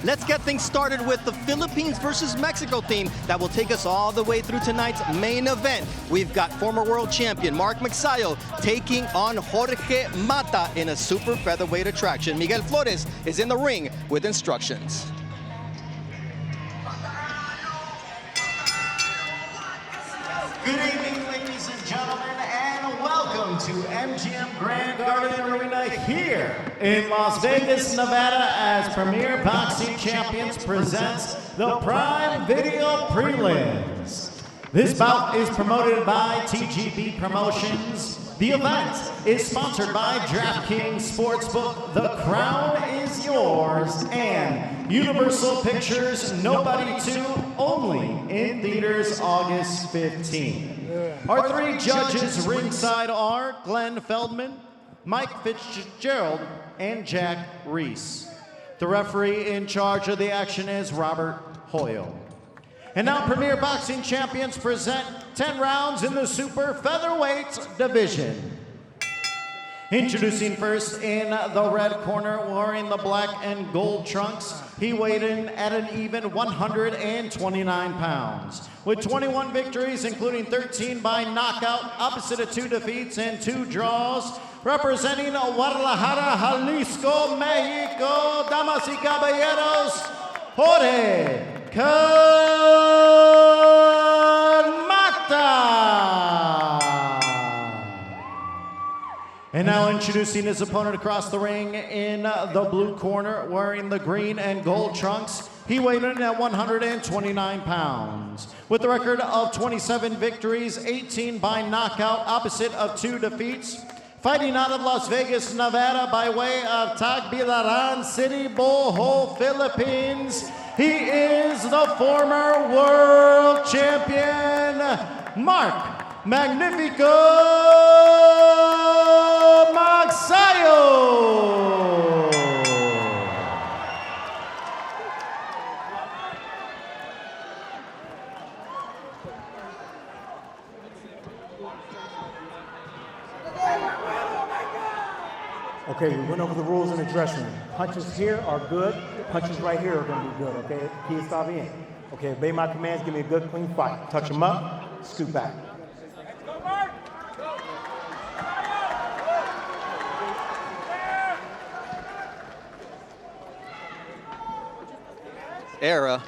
Let's get things started with the Philippines versus Mexico theme that will take us all the way through tonight's main event. We've got former world champion Mark Magsayo taking on Jorge Mata in a super featherweight attraction. Miguel Flores is in the ring with instructions. Good evening, ladies and gentlemen, and welcome to MGM Grand Garden Arena here in Las Vegas, Nevada, as Premier Boxing Champions presents the Prime Video Prelims. This bout is promoted by TGB Promotions. The event is sponsored by DraftKings Sportsbook. The crown is yours, and Universal Pictures Nobody 2 only in theaters August 15th. Our three judges ringside are Glenn Feldman, Mike Fitzgerald, and Jack Reese. The referee in charge of the action is Robert Hoyle. And now Premier Boxing Champions present 10 rounds in the super featherweight division. Introducing first in the red corner, wearing the black and gold trunks, he weighed in at an even 129 pounds. With 21 victories, including 13 by knockout, opposite of 2 defeats and 2 draws, representing Guadalajara, Jalisco, Mexico, damas y caballeros, Jorge Mata. And now introducing his opponent across the ring in the blue corner, wearing the green and gold trunks. He weighed in at 129 pounds. With a record of 27 victories, 18 by knockout, opposite of 2 defeats. Fighting out of Las Vegas, Nevada by way of Tagbilaran City, Bohol, Philippines. He is the former world champion, Mark Magnifico Magsayo. Okay, we went over the rules in the dressing room. Punches here are good. Punches right here are going to be good, okay? Key está bien. Okay, obey my commands. Give me a good, clean fight. Touch them up, scoot back. Era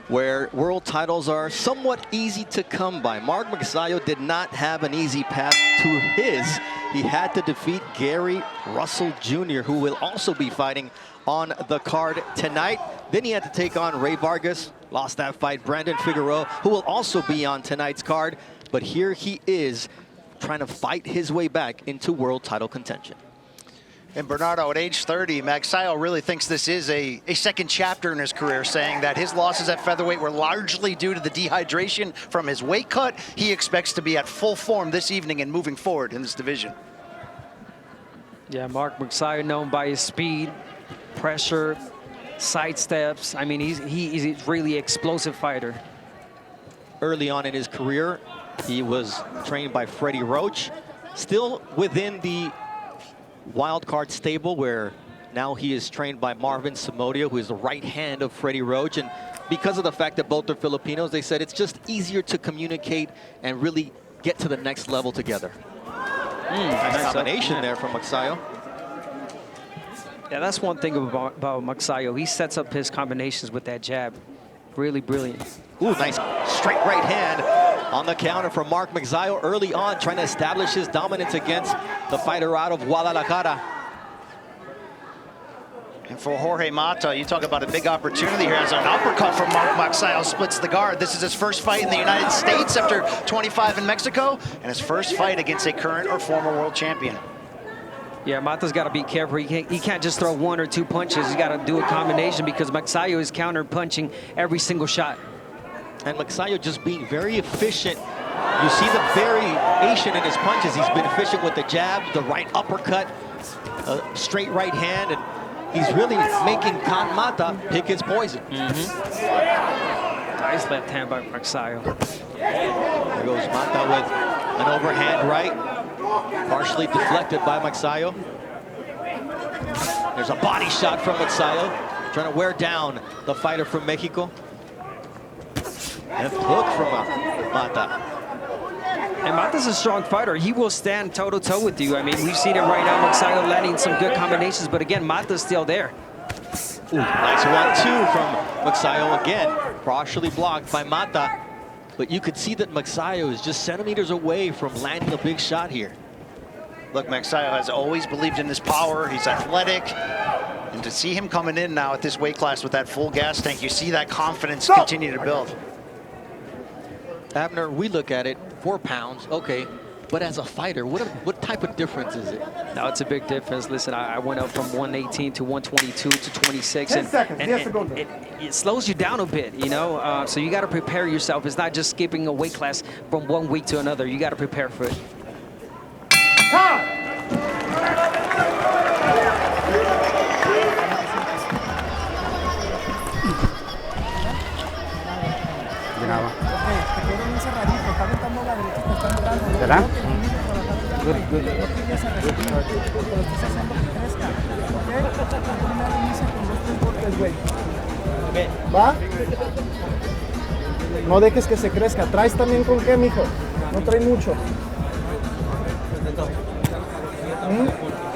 where world titles are somewhat easy to come by. Mark Magsayo did not have an easy path to his. He had to defeat Gary Russell Jr., who will also be fighting on the card tonight. Then he had to take on Ray Vargas, lost that fight. Brandon Figueroa, who will also be on tonight's card. But here he is trying to fight his way back into world title contention. And Bernardo, at age 30, Magsayo really thinks this is a second chapter in his career, saying that his losses at featherweight were largely due to the dehydration from his weight cut. He expects to be at full form this evening and moving forward in this division. Yeah, Mark Magsayo, known by his speed, pressure, sidesteps. I mean, he's a really explosive fighter. Early on in his career, he was trained by Freddie Roach, still within the wild card stable, where now he is trained by Marvin Samodio, who is the right hand of Freddie Roach. And because of the fact that both are Filipinos, they said it's just easier to communicate and really get to the next level together. Nice combination there from Magsayo. Yeah, that's one thing about Magsayo. He sets up his combinations with that jab. Really brilliant. Ooh, nice straight right hand on the counter from Mark Magsayo early on, trying to establish his dominance against the fighter out of Guadalajara. And for Jorge Mata, you talk about a big opportunity here as an uppercut from Mark Magsayo splits the guard. This is his first fight in the United States after 25 in Mexico, and his first fight against a current or former world champion. Yeah, Mata's got to be careful. He can't just throw 1 or 2 punches. He's got to do a combination because Magsayo is counter-punching every single shot. And Magsayo just being very efficient. You see the variation in his punches. He's been efficient with the jab, the right uppercut, straight right hand, and he's really making Mata pick his poison. Nice left hand by Magsayo. There goes Mata with an overhand right, partially deflected by Magsayo. There's a body shot from Magsayo. trying to wear down the fighter from Mexico. Left hook from Mata. And Mata's a strong fighter. He will stand toe-to-toe with you. I mean, we've seen it right now. Magsayo landing some good combinations, but again, Mata's still there. Ooh, nice 1-2 from Magsayo again. Partially blocked by Mata. But you could see that Magsayo is just centimeters away from landing a big shot here. Look, Magsayo has always believed in his power. He's athletic. And to see him coming in now at this weight class with that full gas tank, you see that confidence continue to build. Abner, we look at it, 4 pounds, okay. But as a fighter, what type of difference is it? No, it's a big difference. Listen, I went up from 118 to 122 to 26. 10 seconds. He has to go there. It slows you down a bit, you know? So you got to prepare yourself. It's not just skipping a weight class from one week to another. You got to prepare for it. Time! ¿Verdad? Good, good. ¿Va? No dejes que se crezca. ¿Traes también con qué, mijo? No trae mucho.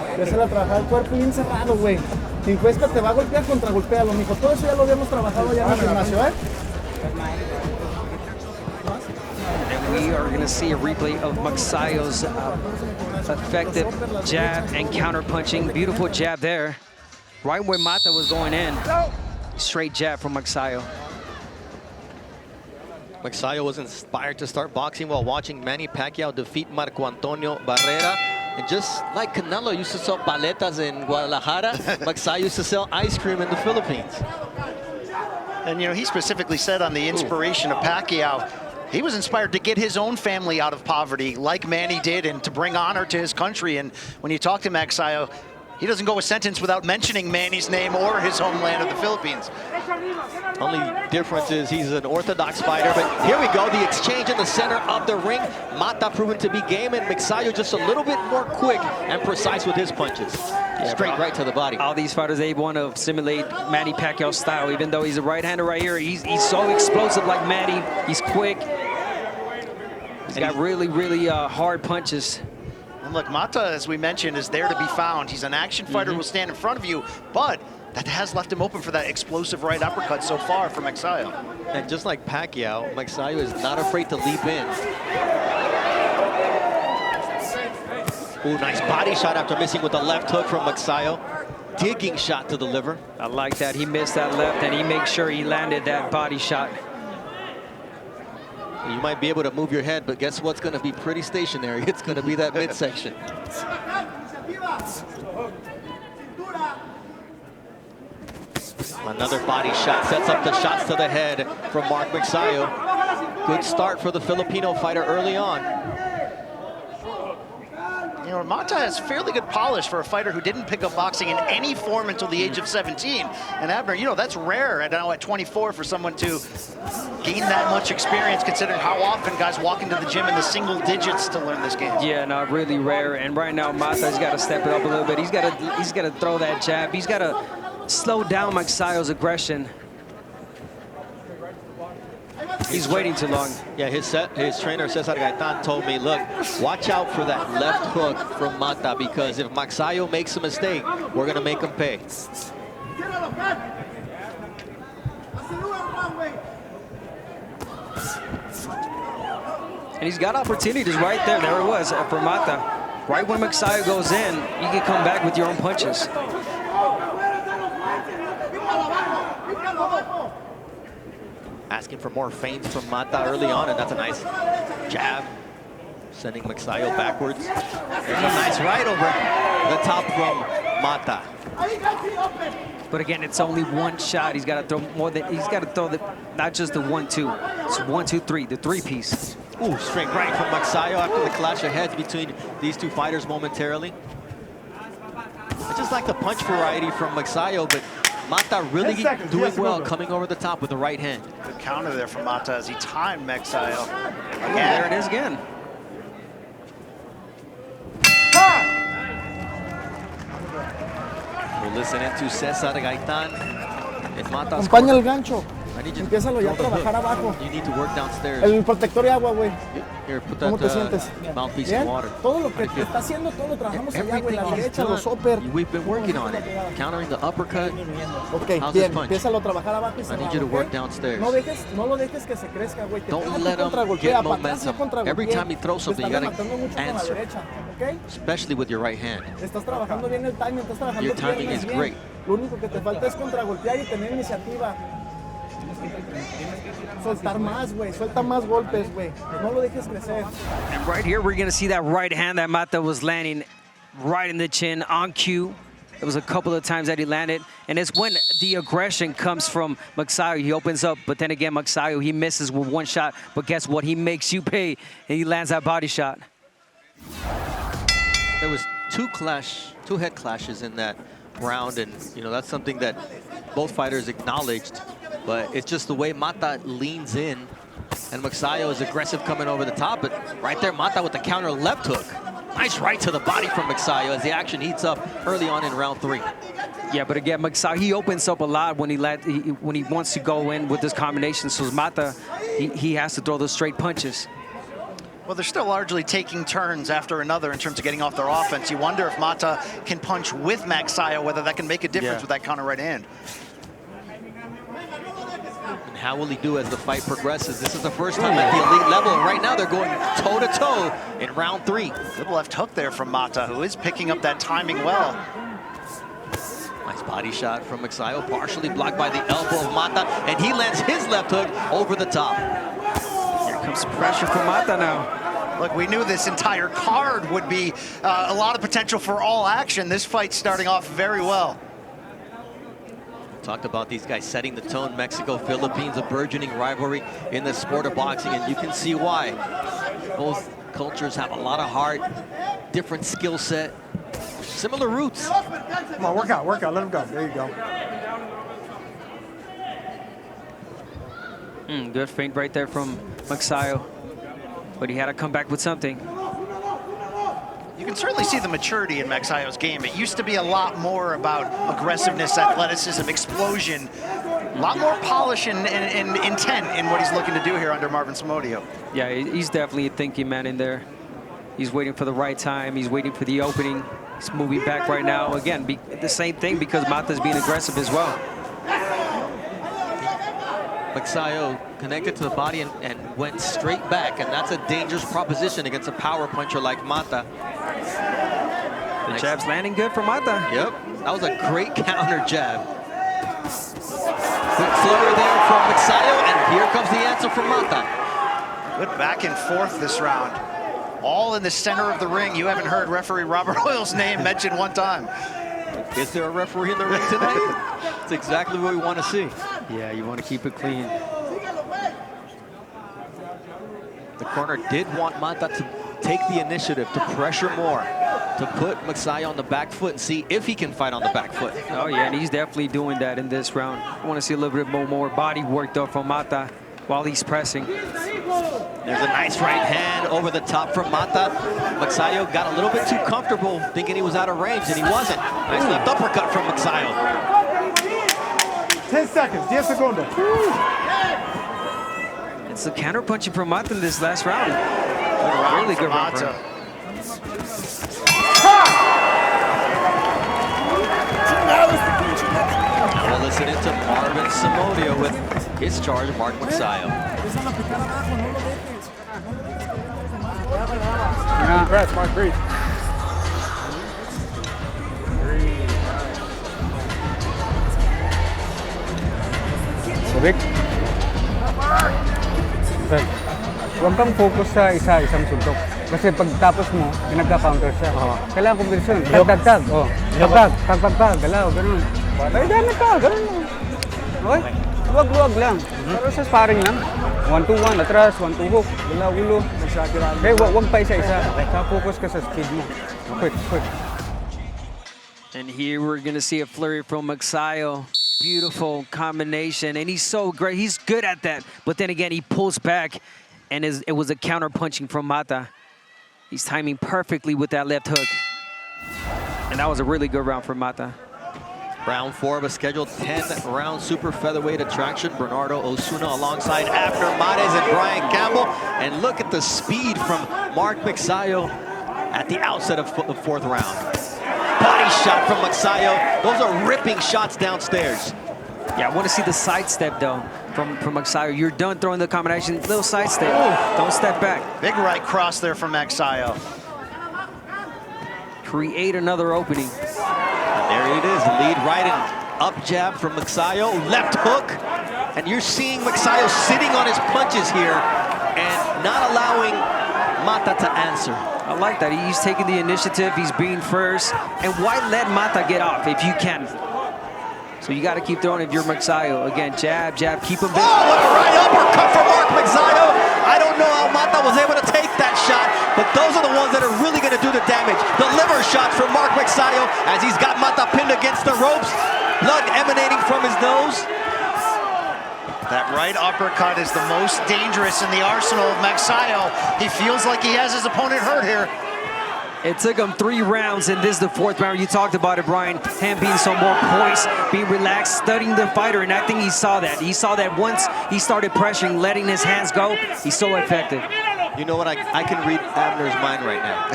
Empieza a trabajar el cuerpo bien cerrado, güey. Si Huesca te va a golpear, contragolpéalo, mijo. Todo eso ya lo habíamos trabajado ya en el gimnasio, ¿eh? And we are going to see a replay of Magsayo's effective jab and counter punching. Beautiful jab there. Right where Mata was going in. Straight jab from Magsayo. Magsayo was inspired to start boxing while watching Manny Pacquiao defeat Marco Antonio Barrera. And just like Canelo used to sell paletas in Guadalajara, Magsayo used to sell ice cream in the Philippines. And, you know, he specifically said on the inspiration of Pacquiao, he was inspired to get his own family out of poverty like Manny did and to bring honor to his country. And when you talk to Magsayo, he doesn't go a sentence without mentioning Manny's name or his homeland of the Philippines. Only difference is he's an orthodox fighter, but here we go, the exchange in the center of the ring. Mata proven to be game, and Magsayo just a little bit more quick and precise with his punches. Straight right to the body. All these fighters, they want to simulate Manny Pacquiao's style, even though he's a right-hander right here. He's so explosive like Manny. He's quick. He's got really, really hard punches. And look, Mata, as we mentioned, is there to be found. He's an action fighter who will stand in front of you, but that has left him open for that explosive right uppercut so far from Magsayo. And just like Pacquiao, Magsayo is not afraid to leap in. Ooh, nice body shot after missing with the left hook from Magsayo. Digging shot to the liver. I like that. He missed that left, and he made sure he landed that body shot. You might be able to move your head, but guess what's going to be pretty stationary? It's going to be that midsection. Another body shot sets up the shots to the head from Mark Magsayo. Good start for the Filipino fighter early on. You know, Mata has fairly good polish for a fighter who didn't pick up boxing in any form until the age of 17. And Abner, you know, that's rare at 24 for someone to gain that much experience, considering how often guys walk into the gym in the single digits to learn this game. Yeah, no, really rare. And right now, Mata's got to step it up a little bit. He's got to throw that jab. He's got to slow down Magsayo's aggression. He's waiting too long. Yeah, his trainer, Cesar Gaitan, told me, look, watch out for that left hook from Mata, because if Magsayo makes a mistake, we're going to make him pay. And he's got opportunities right there. There it was for Mata. Right when Magsayo goes in, you can come back with your own punches. Asking for more feints from Mata early on, and that's a nice jab, sending Magsayo backwards. There's a nice right over the top from Mata. But again, it's only one shot. He's got to throw more than, he's got to throw not just the 1-2. It's 1-2-3, the three-piece. Ooh, straight right from Magsayo after the clash of heads between these two fighters momentarily. I just like the punch variety from Magsayo, but Mata really doing well coming over the top with the right hand. Good counter there from Mata as he timed Magsayo. Again. There it is again. We'll listen into Cesar Gaitan. in Mata's Acompaña corner. el gancho. I need you to Empiézalo ya a throw the trabajar hook. abajo. You need to work downstairs. El protector de agua, güey. Here, put ¿Cómo te that sientes? mouthpiece Bien. in water. Todo lo que está haciendo, todo lo trabajamos allá, güey. La Everything he's derecha, los upper. done, we've been working on it. Countering the uppercut. Ok, How's bien. this punch? Empiézalo a trabajar abajo y I cerrado, need you to ¿ok? work downstairs. No lo dejes que se crezca, güey. Te Don't pega, let tú him contragolpea, get para atrás y momentum. contragolpea. Every time he throws something, Te you estás gotta rematando mucho con la answer. derecha, ¿ok? Especially with your right hand. Estás trabajando bien el timing, estás trabajando Your timing piernas is bien. great. Lo único que te falta es contragolpear y tener iniciativa. Soltar más, güey. Suelta más golpes, güey. No lo dejes crecer. And right here, we're going to see that right hand that Mata was landing right in the chin on cue. It was a couple of times that he landed. And it's when the aggression comes from Magsayo. He opens up, but then again, Magsayo, he misses with one shot. But guess what? He makes you pay, and he lands that body shot. There was two head clashes in that round, and that's something that both fighters acknowledged. But it's just the way Mata leans in, and Magsayo is aggressive coming over the top. But right there, Mata with the counter left hook. Nice right to the body from Magsayo as the action heats up early on in round 3. Yeah, but again, Magsayo, he opens up a lot when he wants to go in with this combination. So Mata, he has to throw those straight punches. Well, they're still largely taking turns after another in terms of getting off their offense. You wonder if Mata can punch with Magsayo, whether that can make a difference with that counter right hand. And how will he do as the fight progresses? This is the first time at the elite level, and right now they're going toe-to-toe in round 3. Good left hook there from Mata, who is picking up that timing well. Nice body shot from Magsayo, partially blocked by the elbow of Mata, and he lands his left hook over the top. Here comes pressure from Mata now. Look, we knew this entire card would be a lot of potential for all action. This fight's starting off very well. Talked about these guys setting the tone. Mexico, Philippines, a burgeoning rivalry in the sport of boxing, and you can see why. Both cultures have a lot of heart, different skill set, similar roots. Come on, work out, let him go. There you go. Good feint right there from Magsayo, but he had to come back with something. You can certainly see the maturity in Magsayo's game. It used to be a lot more about aggressiveness, athleticism, explosion, a lot more polish and intent in what he's looking to do here under Marvin Somodio. Yeah, he's definitely a thinking man in there. He's waiting for the right time. He's waiting for the opening. He's moving back right now. Again, the same thing because Mata's being aggressive as well. Magsayo connected to the body and went straight back, and that's a dangerous proposition against a power puncher like Mata. The jab's landing good for Mata. Yep, that was a great counter jab. Quick flurry there from Magsayo, and here comes the answer from Mata. Good back and forth this round. All in the center of the ring. You haven't heard referee Robert Hoyle's name mentioned one time. Is there a referee in the ring tonight? That's exactly what we want to see. Yeah, you want to keep it clean. The corner did want Mata to take the initiative, to pressure more, to put Magsayo on the back foot and see if he can fight on the back foot. Oh yeah, and he's definitely doing that in this round. I want to see a little bit more body work though from Mata while he's pressing. There's a nice right hand over the top from Mata. Magsayo got a little bit too comfortable thinking he was out of range, and he wasn't. Nice left uppercut from Magsayo. 10 seconds, 10 segundos. It's the counter punching from Mata in this last round. Good round Really from good round for Mata. him. We're listening to Marvin Somodio with his charge of Mark Magsayo. Deep breath, Mark, breathe. Sabik. Okay. Huwag kang focus sa isang suntok. Kasi pagtapos mo, pinagka-counter siya. Kailangan kombinasyon. Tag-tag-tag. Tag-tag. Tag-tag-tag. Galaw, ganun. Ay, dami ka. Ganun. Okay? Huwag lang. Pero sa sparring lang. 1-2-1, atras, 1-2 hook. Galaw, ulo. Okay, huwag pa isa-isa. Focus ka sa speed mo. Quick. And here we're going to see a flurry from Magsayo. Beautiful combination, and he's so great. He's good at that. But then again, he pulls back, and it was a counter punching from Mata. He's timing perfectly with that left hook. And that was a really good round for Mata. Round 4 of a scheduled 10-round super featherweight attraction. Bernardo Osuna alongside Abner Mares and Brian Campbell. And look at the speed from Mark Magsayo at the outset of the 4th round. Body shot from Magsayo. Those are ripping shots downstairs. Yeah, I want to see the sidestep, though, from Magsayo. You're done throwing the combination. Little sidestep. Don't step back. Big right cross there from Magsayo. Create another opening. There it is, lead right and up jab from Magsayo, left hook. And you're seeing Magsayo sitting on his punches here and not allowing Mata to answer. I like that. He's taking the initiative. He's being first. And why let Mata get off if you can? So you got to keep throwing if you're Magsayo. Again, jab, jab, keep him busy. Oh, what a right uppercut from Mark Magsayo. I don't know how Mata was able to take that shot, but those are the ones that are really going to do the damage. The liver shots from Mark Magsayo as he's got Mata pinned against the ropes. Blood emanating from his nose. That right uppercut is the most dangerous in the arsenal of Magsayo. He feels like he has his opponent hurt here. It took him 3 rounds, and this is the 4th round. You talked about it, Brian. Him being so more poised, being relaxed, studying the fighter, and I think he saw that. He saw that once he started pressuring, letting his hands go, he's so effective. You know what? I can read Abner's mind right now.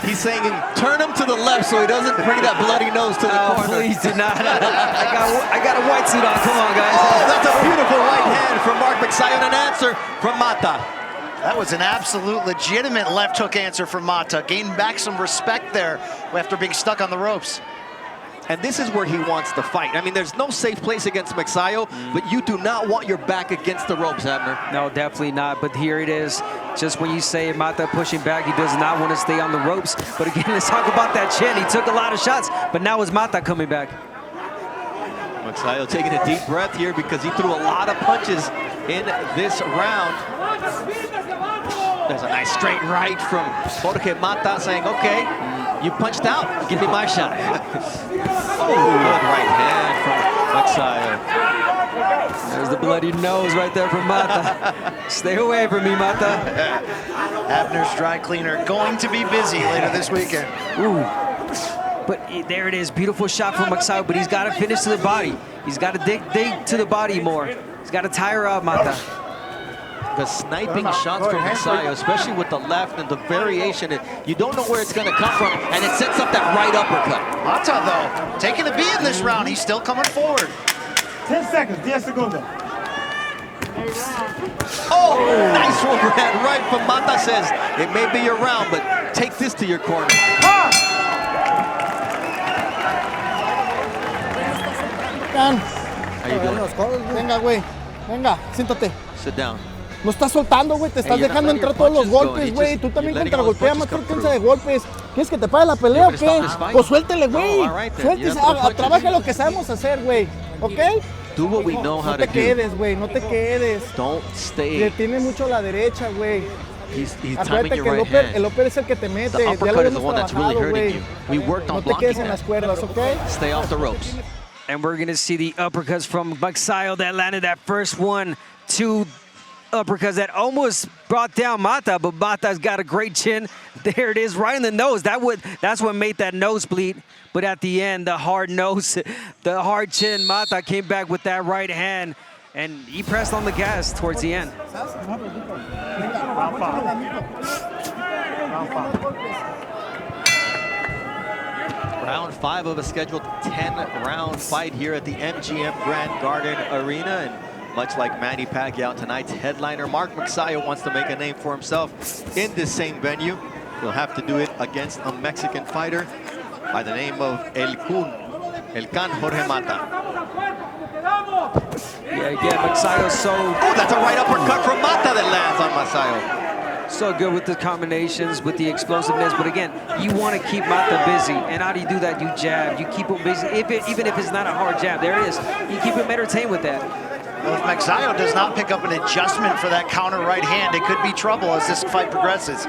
He's saying, turn him to the left so he doesn't bring that bloody nose to the corner. Please do not. I got a white suit on. Come on, guys. Oh, that's a beautiful right hand from Mark Magsayo and an answer from Mata. That was an absolute legitimate left hook answer from Mata. Gained back some respect there after being stuck on the ropes. And this is where he wants to fight. I mean, there's no safe place against Magsayo, but you do not want your back against the ropes, Abner. No, definitely not. But here it is. Just when you say Mata pushing back, he does not want to stay on the ropes. But again, let's talk about that chin. He took a lot of shots, but now it's Mata coming back. Magsayo taking a deep breath here because he threw a lot of punches in this round. There's a nice straight right from Jorge Mata saying, okay, you punched out, give me my shot. Oh, good right hand from Magsayo. There's the bloody nose right there from Mata. Stay away from me, Mata. Abner's dry cleaner going to be busy later this weekend. Ooh. But there it is, beautiful shot from Magsayo, but he's got to finish to the body. He's got to dig to the body more. He's got to tire out Mata. The sniping shots from Magsayo, especially with the left and the variation, you don't know where it's going to come from, and it sets up that right uppercut. Mata, though, taking a beat in this round. He's still coming forward. 10 seconds, 10 segundos. Oh, nice overhand right from Mata says, it may be your round, but take this to your corner. How you doing? Venga, güey. Venga, siéntate. Sit down. No estás soltando, güey. Te estás you're not dejando letting entrar your todos los punches go, golpes, and güey. just- Tú también you're letting all those contragolpea, punches más come frecuencia de through. golpes. ¿Quieres que te pague la pelea o gonna stop qué? this fight? Pues suéltele, güey. Oh, all right then. Suéltese, You have to punch trabaja lo que sabemos hacer, güey. ¿Ok? Do what we know how No to te do. quedes, güey. No te quedes. Don't Le stay. tiene mucho a la derecha, güey. He's timing Acuérdate your que right el hand. upper es el que te mete. The Ya lo uppercut is the hemos one that's really trabajado, hurting güey. you. We worked on No te blocking quedes en las that. cuerdas, ¿ok? Stay off the ropes. And we're going to see the uppercuts from Magsayo that landed that first one. 2 uppercuts that almost brought down Mata, but Mata's got a great chin. There it is, right in the nose. That's what made that nose bleed. But at the end, the hard nose, the hard chin, Mata came back with that right hand, and he pressed on the gas towards the end. Round 5 of a scheduled 10-round fight here at the MGM Grand Garden Arena. And much like Manny Pacquiao, tonight's headliner, Mark Magsayo, wants to make a name for himself in this same venue. He'll have to do it against a Mexican fighter by the name of El Can Jorge Mata. Yeah, again, Magsayo's Oh, that's a right uppercut from Mata that lands on Magsayo. so good with the combinations, with the explosiveness. But again, you want to keep Mata busy. And how do you do that? You jab, you keep him busy. Even if it's not a hard jab, there it is. You keep him entertained with that. Well, if Magsayo does not pick up an adjustment for that counter right hand, it could be trouble as this fight progresses.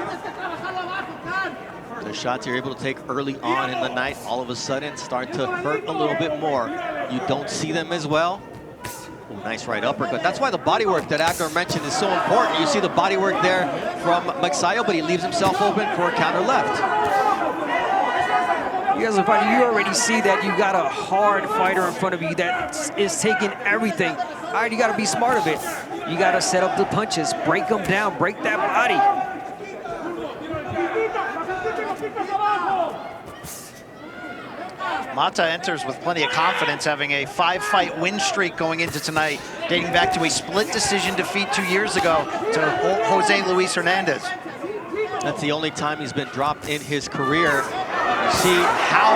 The shots you're able to take early on in the night, all of a sudden start to hurt a little bit more. You don't see them as well. Ooh, nice right uppercut. That's why the body work that Abner mentioned is so important. You see the body work there from Magsayo, but he leaves himself open for a counter left. You guys are fighting. You already see that you got a hard fighter in front of you that is taking everything. All right, you got to be smart of it. You got to set up the punches, break them down, break that body. Mata enters with plenty of confidence, having a 5-fight win streak going into tonight, dating back to a split decision defeat 2 years ago to Jose Luis Hernandez. That's the only time he's been dropped in his career. You see how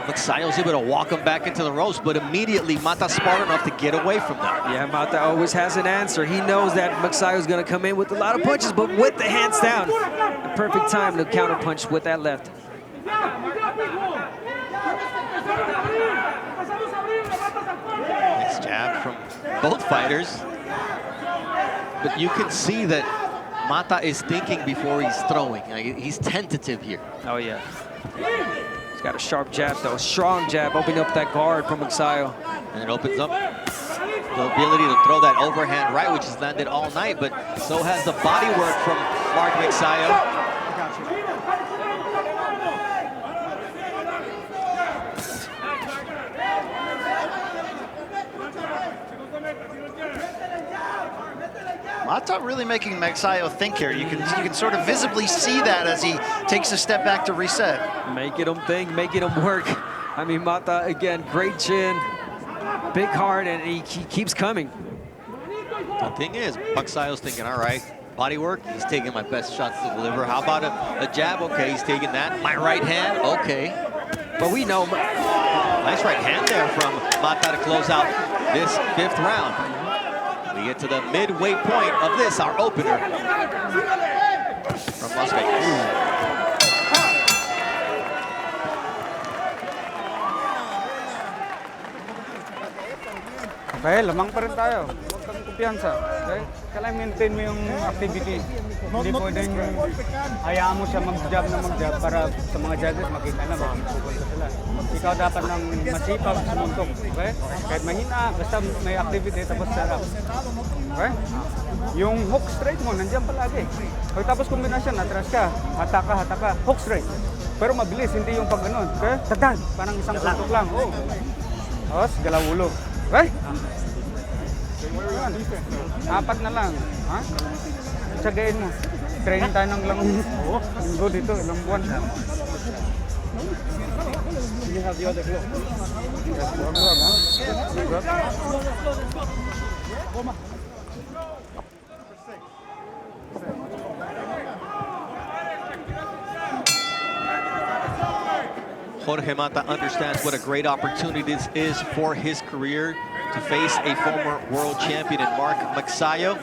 Magsayo's able to walk him back into the ropes, but immediately Mata's smart enough to get away from that. Yeah, Mata always has an answer. He knows that Magsayo's going to come in with a lot of punches, but with the hands down. The perfect time to counter punch with that left. Nice jab from both fighters. But you can see that Mata is thinking before he's throwing. He's tentative here. Oh, yeah. He's got a sharp jab, though. Strong jab, opening up that guard from Magsayo. And it opens up the ability to throw that overhand right, which has landed all night, but so has the body work from Mark Magsayo. Mata really making Magsayo think here. You can sort of visibly see that as he takes a step back to reset. Making him think, making him work. I mean, Mata, again, great chin, big heart, and he keeps coming. The thing is, Magsayo's thinking, all right, body work, he's taking my best shots to deliver. How about a jab? Okay, he's taking that. My right hand, okay. But we know. Nice right hand there from Mata to close out this 5th round. We get to the midway point of this, our opener from Las Vegas. Okay, lamang pa rin tayo. Huwag kang kumpiyansa. Okay? Kailangan maintain mo yung activity. Hindi pwedeng hayaan mo siya mag-jab na mag-jab para sa mga judges makita na makikipagpunta sila. Ikaw dapat nang masipag sumuntok. Okay? Kahit mahina, basta may activity tapos sarap. Okay? Yung hook straight mo, nandiyan palagi. Pag tapos kombinasyon, atras ka, hataka, hook straight. Pero mabilis, hindi yung pag ganun. Okay? Tagdan, parang isang suntok lang. Oh. Tapos, galaw ulo. Okay? Apat na lang. Ha? Tsagain mo. Training tayo ng linggo dito, ilang buwan. You have the other glove. Yes, one glove, huh? Glove. Jorge Mata understands what a great opportunity this is for his career to face a former world champion in Mark Magsayo.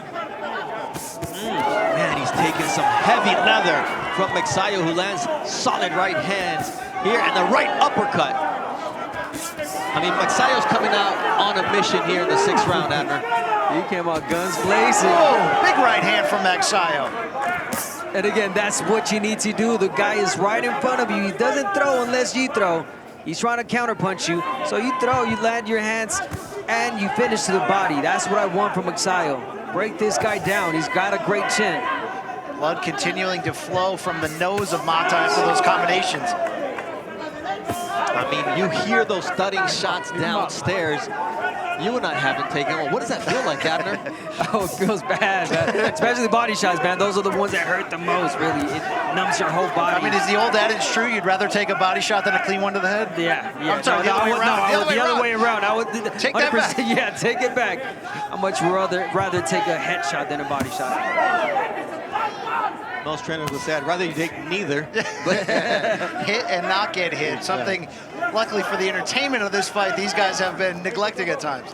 Man, he's taking some heavy leather from Magsayo, who lands solid right hands here and the right uppercut. I mean, Magsayo's coming out on a mission here in the 6th round, Abner. He came out guns blazing. Oh, big right hand from Magsayo. And again, that's what you need to do. The guy is right in front of you. He doesn't throw unless you throw. He's trying to counterpunch you. So you throw, you land your hands, and you finish to the body. That's what I want from Magsayo. Break this guy down. He's got a great chin. Blood continuing to flow from the nose of Mata after those combinations. I mean, you hear those thudding shots downstairs. You and I haven't taken one. What does that feel like, Abner? Oh, it feels bad, man. Especially the body shots, man. Those are the ones that hurt the most, really. It numbs your whole body. I mean, is the old adage true? You'd rather take a body shot than a clean one to the head? Yeah. I'm sorry, the other way around. I would Take that back. Yeah, take it back. I much rather take a headshot than a body shot. Most trainers would say, I'd rather you take neither. Hit and not get hit. Something, luckily for the entertainment of this fight, these guys have been neglecting at times.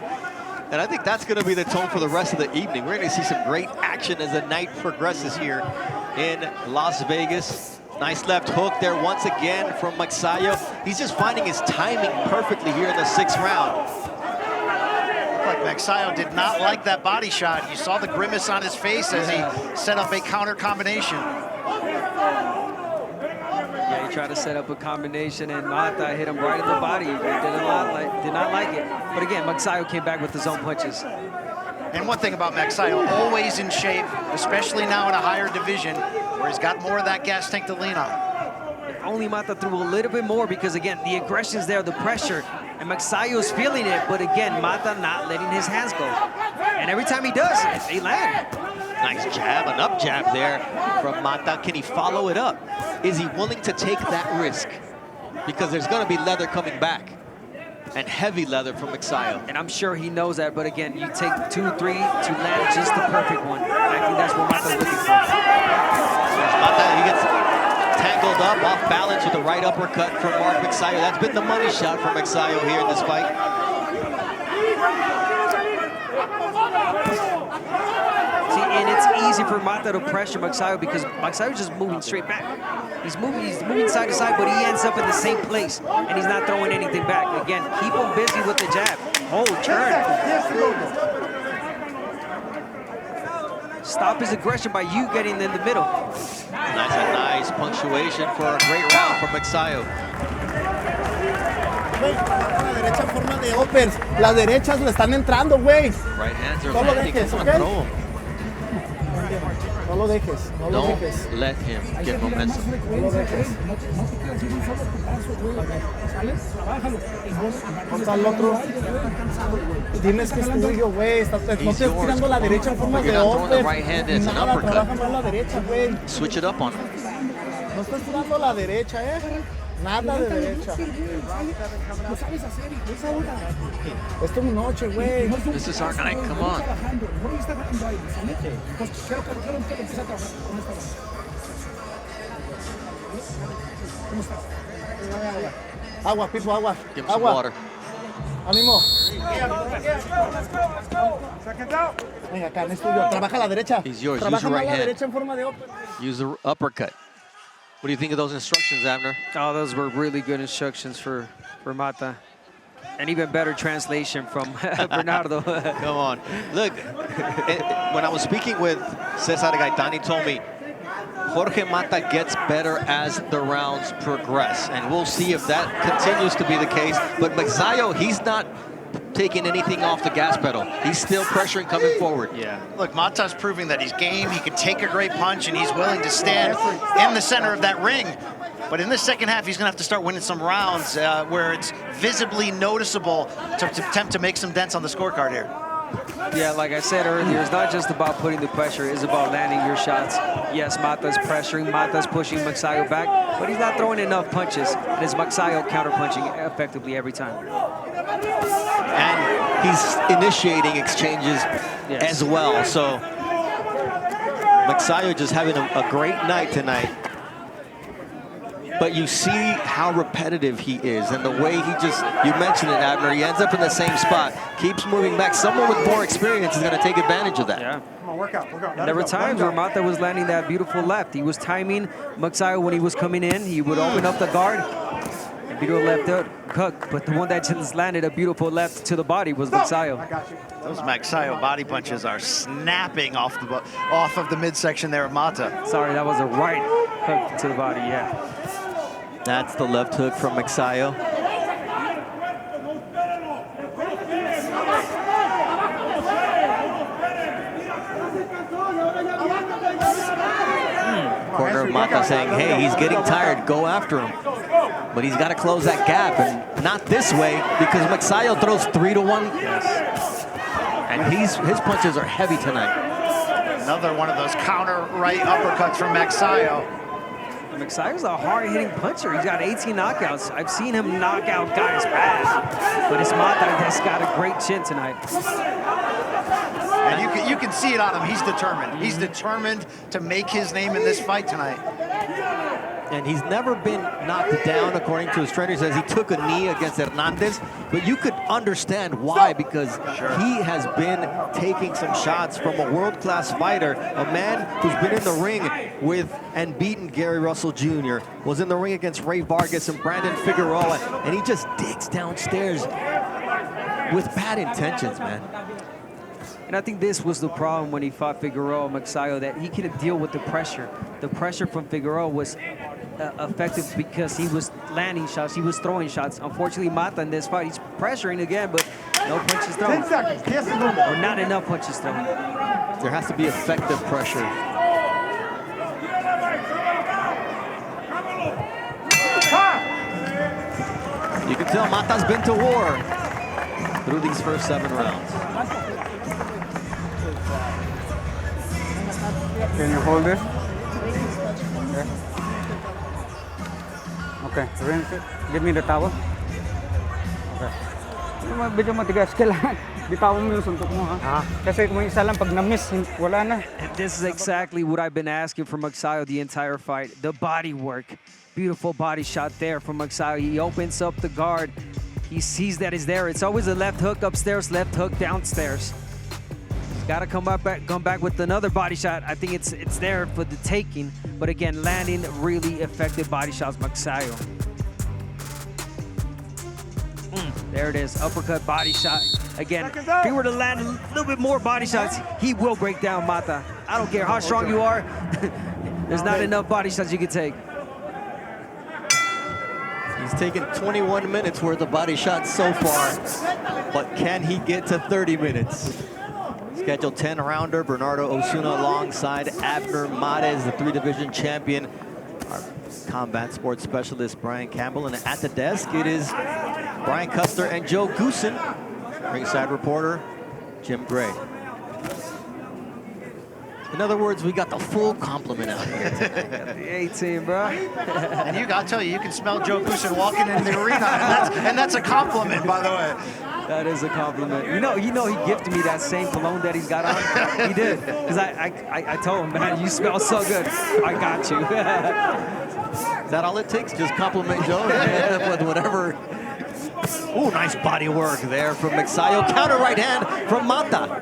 And I think that's going to be the tone for the rest of the evening. We're going to see some great action as the night progresses here in Las Vegas. Nice left hook there once again from Magsayo. He's just finding his timing perfectly here in the 6th round. Like Magsayo did not like that body shot. You saw the grimace on his face as he set up a counter combination. Yeah, he tried to set up a combination, and Mata hit him right in the body. He did not like it. But again, Magsayo came back with his own punches. And one thing about Magsayo, always in shape, especially now in a higher division, where he's got more of that gas tank to lean on. only Mata threw a little bit more because, again, the aggression's there, the pressure, and Magsayo's feeling it, but again, Mata not letting his hands go. And every time he does, they land. Nice jab, an up jab there from Mata. Can he follow it up? Is he willing to take that risk? Because there's going to be leather coming back. And heavy leather from Magsayo. And I'm sure he knows that, but again, you take 2-3 to land just the perfect one. I think that's what Mata's looking for. Mata, he gets tangled up, off balance with the right uppercut from Magsayo. That's been the money shot for Magsayo here in this fight. See, and it's easy for Mata to pressure Magsayo because Magsayo's just moving straight back. He's moving side to side, but he ends up in the same place, and he's not throwing anything back. Again, keep him busy with the jab. Oh, turn. Stop his aggression by you getting in the middle. That's a nice punctuation for a great round from Magsayo. La derecha en forma de uppers. Las derechas le están entrando, güey. Right hands are No lo landing. dejes, Come on, ¿ok? throw him. No lo dejes, no lo Don't dejes. let him get momentum. No lo dejes. Contra el otro. Tienes que es tuyo, güey. No estés tirando la derecha en forma You're de not throwing the uppers. right hand, it's an Nada, uppercut. trabaja más la derecha, güey. Switch it up on him. No estás tirando la derecha, Nada de derecha. Esto es mi noche, güey. This is our night, come on. Agua, Pipo, agua. Give him some Agua. water. Ánimo. Venga, acá, es tuyo. Trabaja la derecha. He's yours. Use Trabaja your más right la hand. derecha en forma de upper. Use the uppercut. What do you think of those instructions, Abner? Oh, those were really good instructions for Mata. And even better translation from Bernardo. Come on. Look, when I was speaking with Cesar Gaitan, he told me Jorge Mata gets better as the rounds progress. And we'll see if that continues to be the case. But Magsayo, he's not taking anything off the gas pedal. He's still pressuring coming forward. Yeah. Look, Mata's proving that he's game. He can take a great punch, and he's willing to stand in the center of that ring. But in the second half, he's going to have to start winning some rounds where it's visibly noticeable to attempt to make some dents on the scorecard here. Yeah, like I said earlier, it's not just about putting the pressure, it's about landing your shots. Yes, Mata's pressuring, Mata's pushing Magsayo back, but he's not throwing enough punches. And it's Magsayo counter-punching effectively every time. And he's initiating exchanges as well. So Magsayo just having a great night tonight. But you see how repetitive he is and the way he just, you mentioned it, Abner, he ends up in the same spot, keeps moving back. Someone with more experience is going to take advantage of that. Yeah. Come on, work out. And there were times where Mata was landing that beautiful left. He was timing Magsayo when he was coming in. He would open up the guard and beautiful left hook. But the one that just landed a beautiful left to the body was Magsayo. I got you. Those Magsayo body punches are snapping off of the midsection there of Mata. Sorry, that was a right hook to the body, yeah. That's the left hook from Magsayo. Corner of Mata saying, hey, he's getting tired, go after him. But he's got to close that gap, and not this way, because Magsayo throws 3-1. And his punches are heavy tonight. Another one of those counter right uppercuts from Magsayo. Magsayo's a hard-hitting puncher. He's got 18 knockouts. I've seen him knock out guys fast, but it's Mata that's got a great chin tonight. And you can see it on him. He's determined. He's determined to make his name in this fight tonight. And he's never been knocked down, according to his trainer. He says he took a knee against Hernandez, but you could understand why, because he has been taking some shots from a world-class fighter, a man who's been in the ring with and beaten Gary Russell Jr., was in the ring against Ray Vargas and Brandon Figueroa, and he just digs downstairs with bad intentions, man. And I think this was the problem when he fought Figueroa, Magsayo, that he couldn't deal with the pressure. The pressure from Figueroa was effective because he was landing shots, he was throwing shots. Unfortunately, Mata in this fight, he's pressuring again, but no punches thrown. 10 seconds. Or not enough punches thrown. There has to be effective pressure. still, Mata's been to war through these first 7 rounds. Can you hold this? Okay. Okay, rinse it. Give me the towel. Okay. Medyo matigas. Kailangan bitawan mo yung suntok mo, ha? Kasi kung isa lang, pag na-miss, wala na. This is exactly what I've been asking from Magsayo the entire fight. The body work. Beautiful body shot there from Magsayo. He opens up the guard. He sees that it's there. It's always a left hook upstairs, left hook downstairs. He's got to come back with another body shot. I think it's there for the taking. But again, landing really effective body shots, Magsayo. There it is, uppercut body shot. Again, if he were to land a little bit more body shots, he will break down Mata. I don't care how strong you are. There's not enough body shots you can take. He's taken 21 minutes worth of body shots so far, but can he get to 30 minutes? Scheduled 10-rounder, Bernardo Osuna alongside Abner Mares, the 3-division champion. Our combat sports specialist, Brian Campbell. And at the desk, it is Brian Custer and Joe Goosen. Ringside reporter, Jim Gray. In other words, we got the full complement out here today. The A-team, bro. And I tell you, you can smell Joe Goosen walking in the arena, and that's a compliment, by the way. That is a compliment. You know, he gifted me that same cologne that he's got on. He did, because I told him, man, you smell so good. I got you. Is that all it takes? Just compliment Joe with whatever. Ooh, nice body work there from Magsayo. Counter right hand from Mata.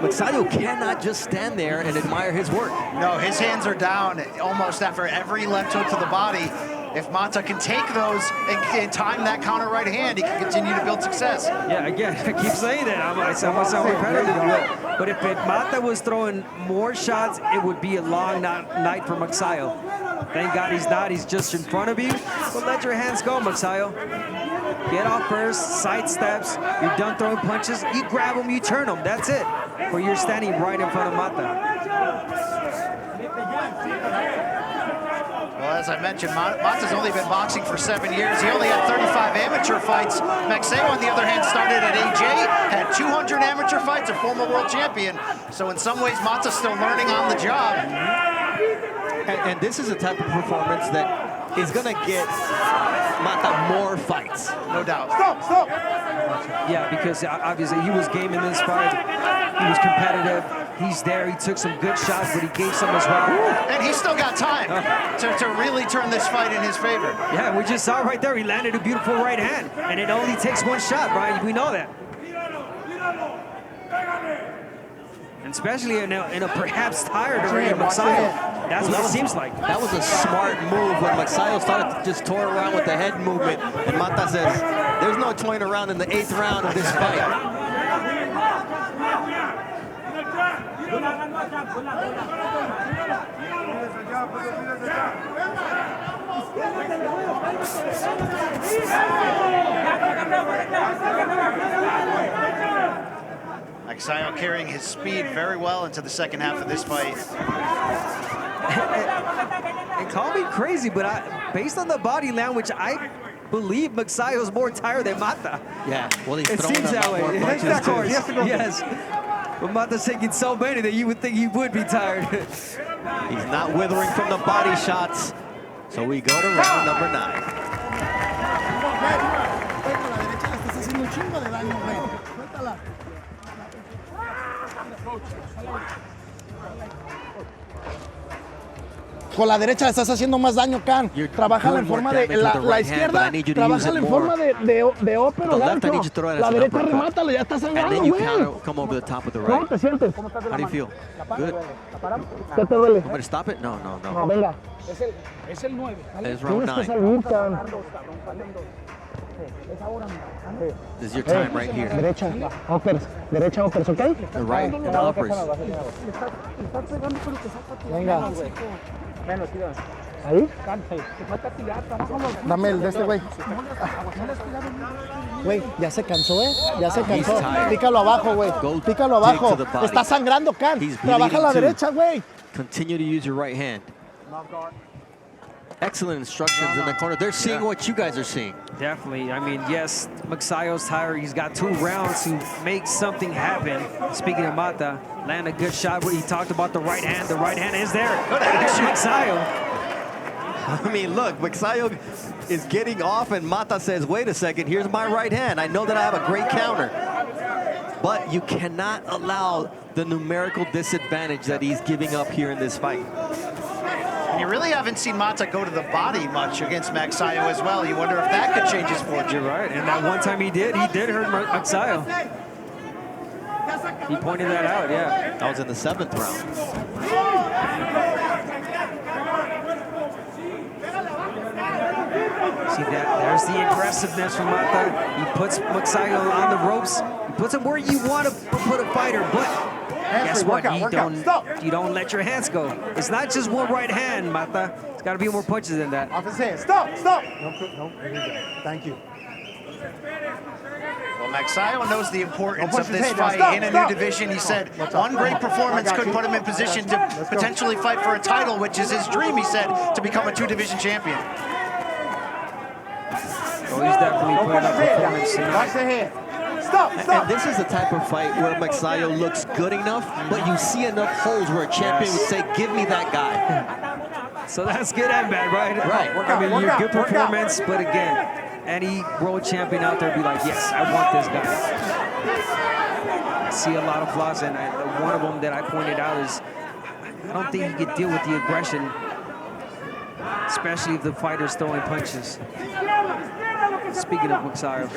Magsayo cannot just stand there and admire his work. No, his hands are down almost after every left hook to the body. If Mata can take those and time that counter right hand, he can continue to build success. Yeah, again, I keep saying that. I sound repetitive, but if Mata was throwing more shots, it would be a long night for Magsayo. Thank God he's not. He's just in front of you. But let your hands go, Magsayo. Get off first, side steps. You're done throwing punches. You grab them, you turn them. That's it. Or you're standing right in front of Mata. Well, as I mentioned, Mata's only been boxing for 7 years. He only had 35 amateur fights. Magsayo, on the other hand, started at age 8, had 200 amateur fights, a former world champion. So in some ways, Mata's still learning on the job. And this is a type of performance that is going to get Mata more fights. No doubt. Stop! Yeah, because obviously he was game in this fight. He was competitive. He's there. He took some good shots, but he gave some as well. And he's still got time to really turn this fight in his favor. Yeah, we just saw right there. He landed a beautiful right hand, and it only takes one shot, Brian. We know that. And especially in a perhaps tired arena, Magsayo. That's what it seems like. That was a smart move when Magsayo started to just toy around with the head movement. And Mata says, there's no toying around in the 8th round of this fight. Magsayo carrying his speed very well into the second half of this fight. And call me crazy, but based on the body language, I believe Magsayo's more tired than Mata. Yeah, well, he's It throwing seems a that lot more way. punches, Of course, too. yes. But Mata's taking so many that you would think he would be tired. He's not withering from the body shots. So we go to round number 9. Con la derecha le estás haciendo más daño, Can. Trabájala en forma de la izquierda, trabájala en forma de ópero, gancho. La derecha remátalo, ya está sangrando, güey. Come over the top with the ¿Cómo right. te sientes? How do you feel? Good. ¿Qué te duele? I'm going to stop it? No. No, venga. Es el 9. It's round Tienes que 9. salir, Can. This is your time right here. Derecha uppers, ¿ok? The right and the uppers. Venga. ¿Ahí? Dame el de este, güey. Güey, ya se cansó, ¿eh? Ya se cansó. Pícalo abajo, güey. Pícalo abajo. Está sangrando, Can. Trabaja a la derecha, güey. Continue to use your right hand. excellent instructions in the corner. They're seeing what you guys are seeing. Definitely. I mean, yes, Magsayo's tired. He's got 2 rounds to make something happen. Speaking of Mata, land a good shot where he talked about the right hand. The right hand is there. Good action, Magsayo. I mean, look, Magsayo is getting off, and Mata says, wait a second, here's my right hand. I know that I have a great counter. But you cannot allow the numerical disadvantage that he's giving up here in this fight. And you really haven't seen Mata go to the body much against Magsayo as well. You wonder if that could change his fortune. You're right, and that one time he did hurt Magsayo. He pointed that out, yeah. That was in the 7th round. See that? There's the aggressiveness from Mata. He puts Magsayo on the ropes. He puts him where you want to put a fighter, but guess what? You don't let your hands go. It's not just one right hand, Mata. It's got to be more punches than that. Off his hand. Stop. No, thank you. Well, Magsayo knows the importance of this fight in a new division. He said one great performance could put him in position to potentially fight for a title, which is his dream, he said, to become a 2-division champion. Oh, he's definitely putting up performance tonight. Watch the head. Stop. And this is the type of fight where Magsayo looks good enough, but you see enough holes where a champion would say, give me that guy. So that's good and bad, right? Right. I mean, your good performance, but again, any world champion out there would be like, yes, I want this guy. I see a lot of flaws, and one of them that I pointed out is I don't think he could deal with the aggression, especially if the fighter's throwing punches. Speaking of Magsayo.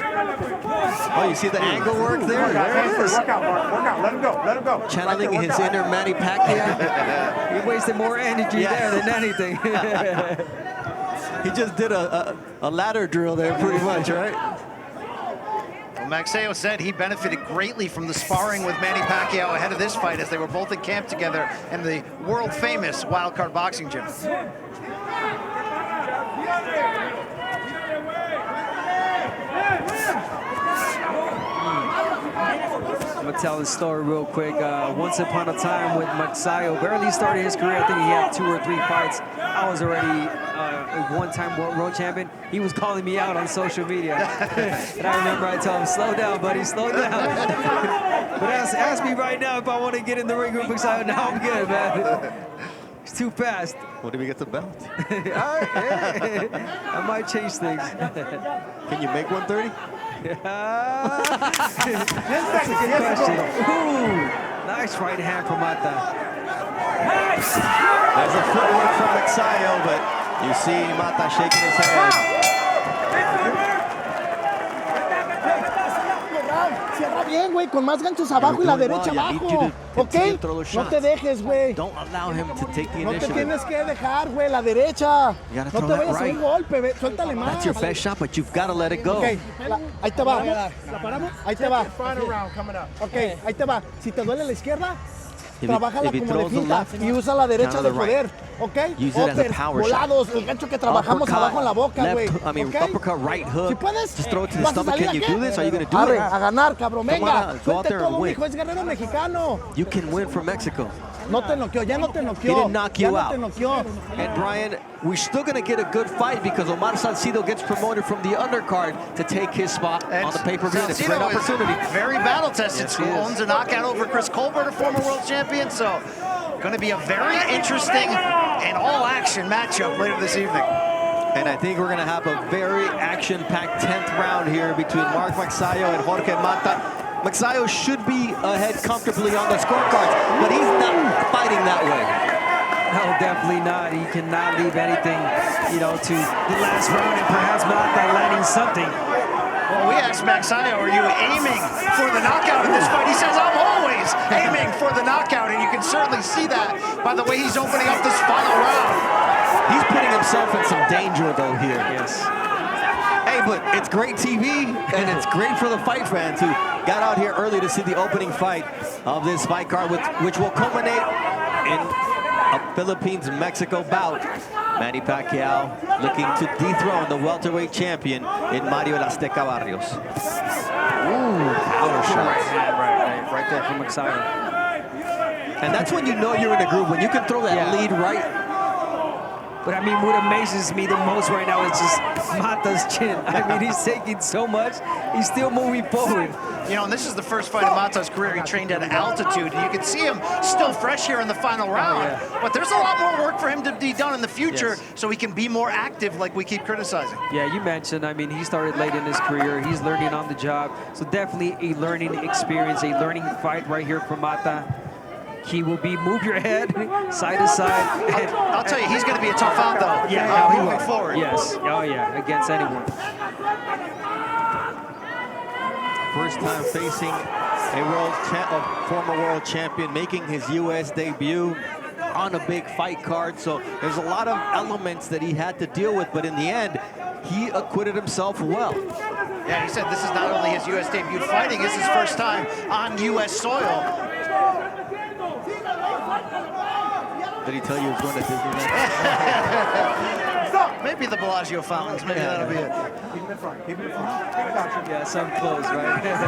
Oh, you see the angle work there? There it is. Work out. Let him go. Channeling his inner Manny Pacquiao. He wasted more energy there than anything. He just did a ladder drill there pretty much, right? Well, Magsayo said he benefited greatly from the sparring with Manny Pacquiao ahead of this fight, as they were both in camp together in the world-famous Wildcard Boxing Gym. I'm gonna tell this story real quick. Once upon a time with Magsayo, barely started his career. I think he had 2 or 3 fights. I was already a one-time world champion. He was calling me out on social media. And I remember I told him, slow down, buddy, slow down. But ask me right now if I want to get in the ring with Magsayo. No, I'm good, man. It's too fast. What if we get the belt? I might change things. Can you make 130? That's a good question. Ooh, nice right hand from Mata. There's a footwork from Magsayo, but you see Mata shaking his head. Cierra bien, güey, con más ganchos abajo y la derecha abajo, ¿ok? No te dejes, güey. Don't allow him to take the No te initiative. tienes que dejar, güey, la derecha. gotta No throw te that vayas a un right. golpe, ve, suéltale más. That's your best shot, but you've got to let it go. Ok, ahí te va. Ahí te va. Ok, ahí te va. Si te duele la izquierda, trabájala if he como de throws the finta left, y usa la derecha counter de the right. poder, ¿ok? Use it as a Uppers, power volados, el gancho que trabajamos abajo en la boca, güey. Uppercut, right hook. Si puedes, Just throw it to the ¿vas a stomach. salir Can you a do qué? this? Are you going to do Arre, it? a ganar, cabrón, Come venga. on, go out Suelte there and todo, win. mijo, es guerrero mexicano. You can win from Mexico. No te noqueó, ya no te noqueó. He didn't knock you ya out. no te noqueó. And Brian, we're still going to get a good fight because Omar Salcido gets promoted from the undercard to take his spot on the pay-per-view. It's a great Salcido is opportunity. Very battle-tested school. Owns a knockout over Chris Colbert, a former world champion. So, going to be a very interesting and all-action matchup later this evening. And I think we're going to have a very action-packed 10th round here between Mark Magsayo and Jorge Mata. Magsayo should be ahead comfortably on the scorecards, but he's not fighting that way. No, definitely not. He cannot leave anything, to the last round and perhaps Mata landing something. Well, we asked Magsayo, are you aiming for the knockout in this fight? He says, I'm always aiming for the knockout, and you can certainly see that by the way he's opening up this final round. He's putting himself in some danger, though, here. Yes. Hey, but it's great TV, and it's great for the fight fans who got out here early to see the opening fight of this fight card, which will culminate in a Philippines-Mexico bout. Manny Pacquiao looking to dethrone the welterweight champion in Mario El Azteca Barrios. Ooh, power shot. Right there from Magsayo. And that's when you know you're in a groove, when you can throw that lead right But I mean, what amazes me the most right now is just Mata's chin. I mean, he's taking so much, he's still moving forward. You know, and this is the first fight of Mata's career he trained at altitude, and you can see him still fresh here in the final round. Yeah. But there's a lot more work for him to be done in the future, so he can be more active like we keep criticizing. Yeah, you mentioned, I mean, he started late in his career. He's learning on the job. So definitely a learning experience, a learning fight right here for Mata. He will be move your head side to side. I'll tell you, he's going to be a tough out, though. Yeah, he moving will. forward. Yes, oh yeah, against anyone. First time facing a former world champion, making his U.S. debut on a big fight card. So there's a lot of elements that he had to deal with, but in the end, he acquitted himself well. Yeah, he said this is not only his U.S. debut fighting, it's his first time on U.S. soil. Did he tell you he was going to Disneyland? Maybe the Bellagio fountains, maybe that'll be it. Yeah, some close, right? Nice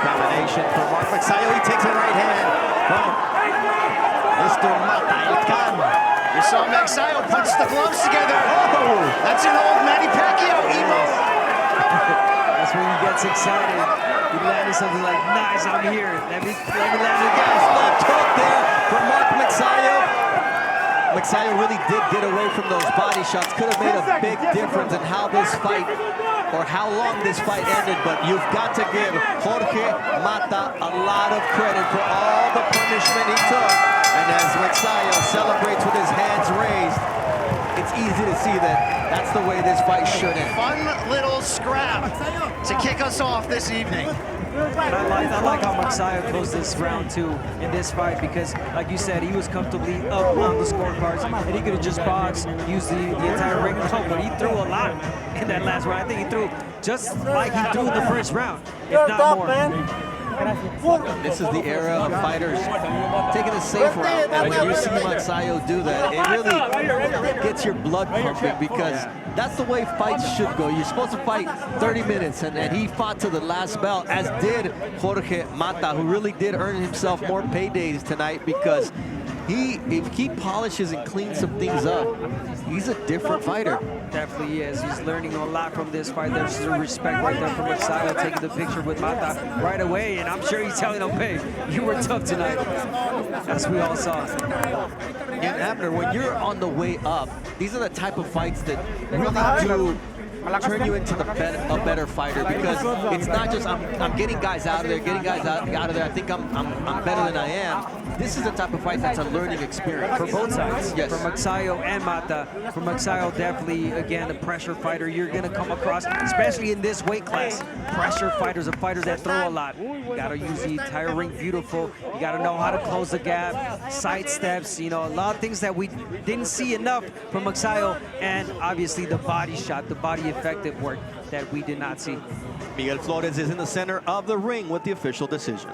combination for Mark Magsayo. He takes a right hand from Mr. Mata. You saw Magsayo punch the gloves together. Oh, that's an old Manny Pacquiao emo. That's when he gets excited. He landed something like, nice, I'm here. Let me land it again. Left hook there for Mark Magsayo. Magsayo really did get away from those body shots. Could have made a big difference in how this fight, or how long this fight ended, but you've got to give Jorge Mata a lot of credit for all the punishment he took. And as Magsayo celebrates with his hands raised, it's easy to see that that's the way this fight should end. Fun little scrap to kick us off this evening. And I like how Magsayo closed this round two in this fight, because, like you said, he was comfortably up on the scorecards, and he could have just boxed, used the entire ring. No, but he threw a lot in that last round. I think he threw just like he threw in the first round, if not more. This is the era of fighters taking a safe route. And when you see Magsayo do that, it really gets your blood pumping, because that's the way fights should go. You're supposed to fight 30 minutes, and he fought to the last bell, as did Jorge Mata, who really did earn himself more paydays tonight, because if he polishes and cleans some things up, he's a different fighter. Definitely is. He's learning a lot from this fight. There's the respect right there from Magsayo, taking the picture with Mata right away, and I'm sure he's telling him, hey, you were tough tonight, as we all saw. And Abner, when you're on the way up, these are the type of fights that really do turn you into a better fighter, because it's not just I'm getting guys out of there, out of there. I think I'm better than I am. This is the type of fight that's a learning experience For both sides. Yes. For Magsayo and Mata. For Magsayo, definitely, again, a pressure fighter. You're going to come across, especially in this weight class, pressure fighters and fighters that throw a lot. You got to use the entire ring beautiful. You got to know how to close the gap, side steps, you know, a lot of things that we didn't see enough from Magsayo, and obviously the body shot, the body effective work that we did not see. Miguel Flores is in the center of the ring with the official decision.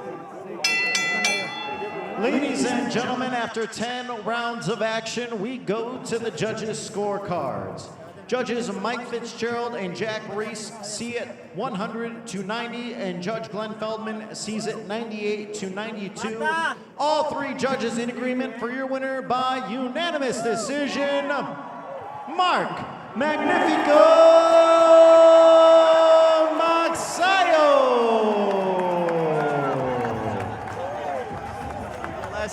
Ladies and gentlemen, after 10 rounds of action, we go to the judges' scorecards. Judges Mike Fitzgerald and Jack Reese see it 100-90, and Judge Glenn Feldman sees it 98-92. All three judges in agreement for your winner by unanimous decision, Mark Magnifico Magsayo.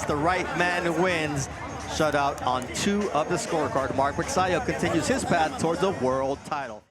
The right man wins. Shutout on 2 of the scorecard. Mark Magsayo continues his path towards a world title.